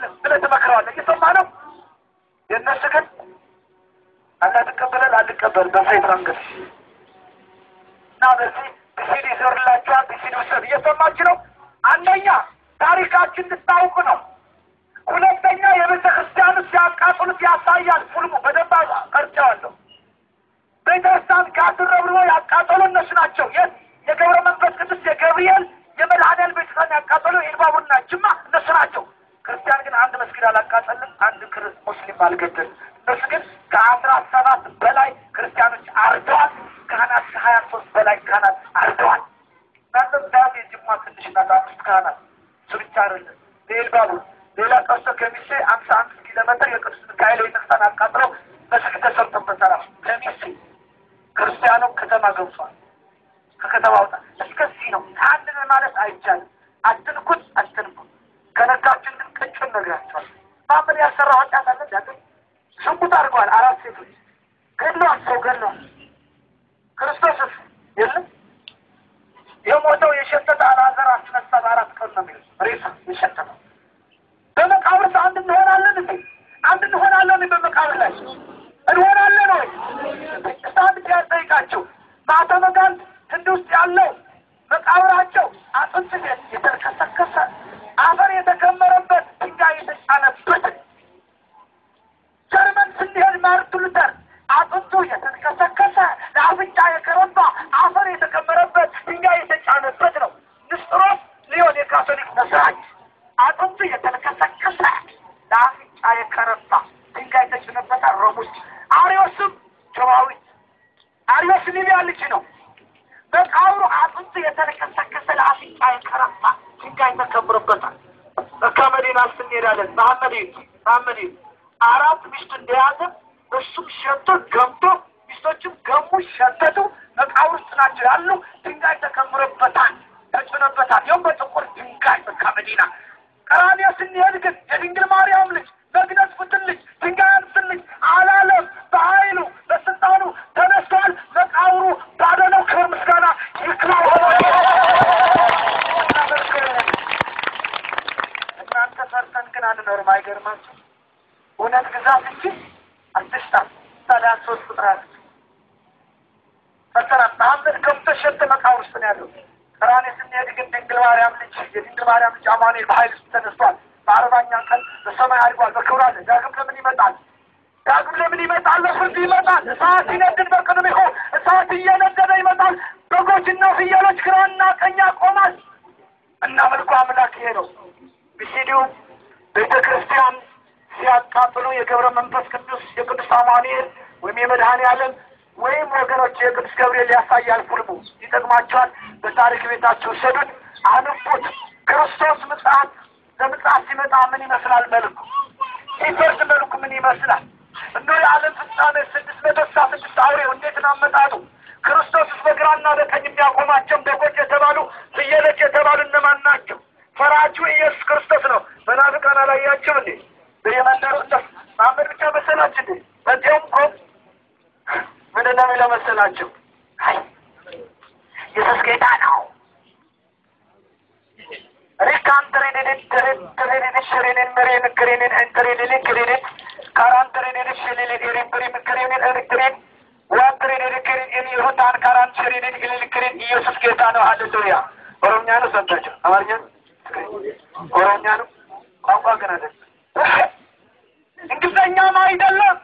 አይደለም ብለህ ትመክረዋለህ እየሰማህ የነሱ ግን አላ ተቀበለ አልተቀበል በሰይፍ አንገት እና በዚህ ቢሲዲ ዘርላችኋል ቢሲዲ ውስጥ እየሰማች ነው አንደኛ ታሪካችን እንድታውቁ ነው ሁለተኛ የቤተ ክርስቲያኑ ሲያቃጥሉት ያሳያል ፊልሙ በደንብ ቀርጫዋለሁ ቤተክርስቲያን ካደረብሮ ያቃጠሉ እነሱ ናቸው የገብረ መንፈስ ቅዱስ የገብርኤል የመድኃኒዓል ቤተክርስቲያን ያቃጠሉ ኢልባቡና ጅማ እነሱ ናቸው ክርስቲያን ግን አንድ መስጊድ አላቃጠለም አንድ ሙስሊም አልገደለም እነሱ ግን ከ17 በላይ ክርስቲያኖች አርደዋል ካህናት 23 በላይ ካህናት አርደዋል እናንተም ዳሜ ጅማ ትንሽና አምስት ካህናት ስብቻ አይደለም ኢልባቡ ሌላ ቀርቶ ከሚሴ 51 ኪሎ ሜትር የቅዱስ ሚካኤል ቤተክርስቲያን አቃጥለው መስጊድ ተሰርቶበታል ከሚሴ ክርስቲያኑ ከተማ ገብቷል ከከተማ ወጣ እስከዚህ ነው አንድን ማለት አይቻልም አትንኩት ከነጋችን ግን ቅጭን ነግራቸዋል ማመን ያሰራው ኃጢአት አለ ያገኝ ሽንኩት አድርገዋል አራት ሴቶች ገድለዋል ሰው ገድለዋል ክርስቶስስ የለም የሞተው የሸተተ አልዓዛር አስነሳ በአራት ቀን ነው የሚለው ሬሳ የሸተተ በመቃብር አንድ እንሆናለን አንድ እንሆናለን በመቃብር ላይ እንሆናለን ወይ እስታንድ ያጠይቃቸው ማተመጋን ህንድ ውስጥ ያለው መቃብራቸው አጥንት የተከሰከሰ አፈር የተከመረበት ድንጋይ የተጫነበት ጀርመን ስንሄድ ማርቲን ሉተር አጥንቱ የተከሰከሰ ለአፍንጫ የቀረባ አፈር የተከመረበት ድንጋይ የተጫነበት ነው ንስጥሮስ ሊሆን የካቶሊክ መስራች አጥንቱ የተከሰከሰ ለአፍንጫ የቀረባ ድንጋይ የተጫነበት ሮሙስ አሪዮስም ጆባዊ አሪዮስ ሊቢያ ልጅ ነው በቃውሩ አጥንቱ የተከሰከሰ ለአፍንጫ የቀረባ ድንጋይ ተከምሮበታል ከመዲና ስንሄዳለን መሐመድ አራት ሚስት እንደያዘ እሱም ሸቶ ገምቶ ሚስቶችም ገሙ ሸተቱ መቃብር ውስጥ ናቸው ያሉ ድንጋይ ተከምሮበታል ተጭኖበታል ይኸው በጥቁር ድንጋይ ከመዲና ቀራንዮ ስንሄድ ግን የድንግል ማርያም ልጅ መግነዝ ፍትልጅ ድንጋይ አንስልጅ አላለም በኃይሉ በስልጣኑ ተነስቷል መቃብሩ ባዶ ነው ክብር ምስጋና ይክራው እናንተ ፈርተን ግን አንኖርም አይገርማችሁ እውነት ግዛት እንጂ አትሽታ ሰላም 3 ቁጥራት ፈተና መሐመድ ከምተሸተ መቃብር ውስጥ ነው ያለው ቀራንዮ ስንሄድ ግን ድንግል ማርያም ልጅ የድንግል ማርያም ልጅ አማኑኤል በኃይል ተነስቷል በአርባኛ ቀን በሰማይ አድጓል በክብር አለ ዳግም ለምን ይመጣል ለፍርድ ይመጣል እሳት ይነድድ በቅድም ይሆን እሳት እየነደደ ይመጣል በጎችና ፍየሎች ግራና ቀኝ ያቆማል እና መልኩ አምላክ ይሄ ነው ቢሲዲው ቤተክርስቲያን ሲያቃጥሉ የገብረ መንፈስ ቅዱስ የቅዱስ አማኑኤል ወይም የመድኃኒዓለም ወይም ወገኖች የቅዱስ ገብርኤል ያሳያል ፊልሙ ይጠቅማቸዋል በታሪክ ቤታቸው ሰዱት አንፉት ክርስቶስ ለምጽአት ሲመጣ ምን ይመስላል መልኩ ሲፈርድ መልኩ ምን ይመስላል እንደው የዓለም ፍጻሜ 666 አውሬው እንዴት ነው አመጣጡ ክርስቶስ በግራና በቀኝ የሚያቆማቸው በጎች የተባሉ ፍየሎች የተባሉ እነማን ናቸው ፈራጁ ኢየሱስ ክርስቶስ ነው መናፍቃን አላያቸው እንዴ በየመንደሩ ማመድ ብቻ መሰላችሁ እንዴ በዚያም እኮ ምንድን ነው የሚለው መሰላችሁ ኢየሱስ ጌታ ነው ሪካንትሬንን ሽሬንን መሬንን ክሬንን እንትሬንን ክሬንን ካራንትሬንን ሽሌንን ኤሪፕሪን ክሬንን ኤሪክሬን ዋንትሬንን ክሬን ይሁታን ካራን ሽሬንን ክሬን ኢየሱስ ጌታ ነው ሃሌሉያ ኦሮምኛ ነው ሰምታችሁ አማርኛ ኦሮምኛ ነው ቋንቋ ግን አይደለም እንግሊዝኛም አይደለም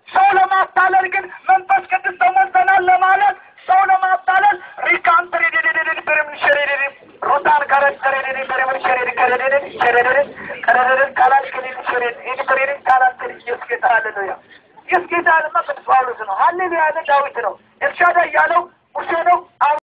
ሰው ለማታለል ግን መንፈስ ቅዱስ ተሞልተናል ለማለት ሰው ለማታለል ሪካንትሬንን ብርም ሽሬንን ሩታን ካራንትሬንን ብርም ሽሬንን ከረደረን ካላል ሽሬንን ኢንትሬንን ካላል ኢየሱስ ጌታ ሃሌሉያ ኢየሱስ ጌታ ለማለት ጳውሎስ ነው ሃሌሉያ ዳዊት ነው ኤልሻዳይ ያለው ሙሴ ነው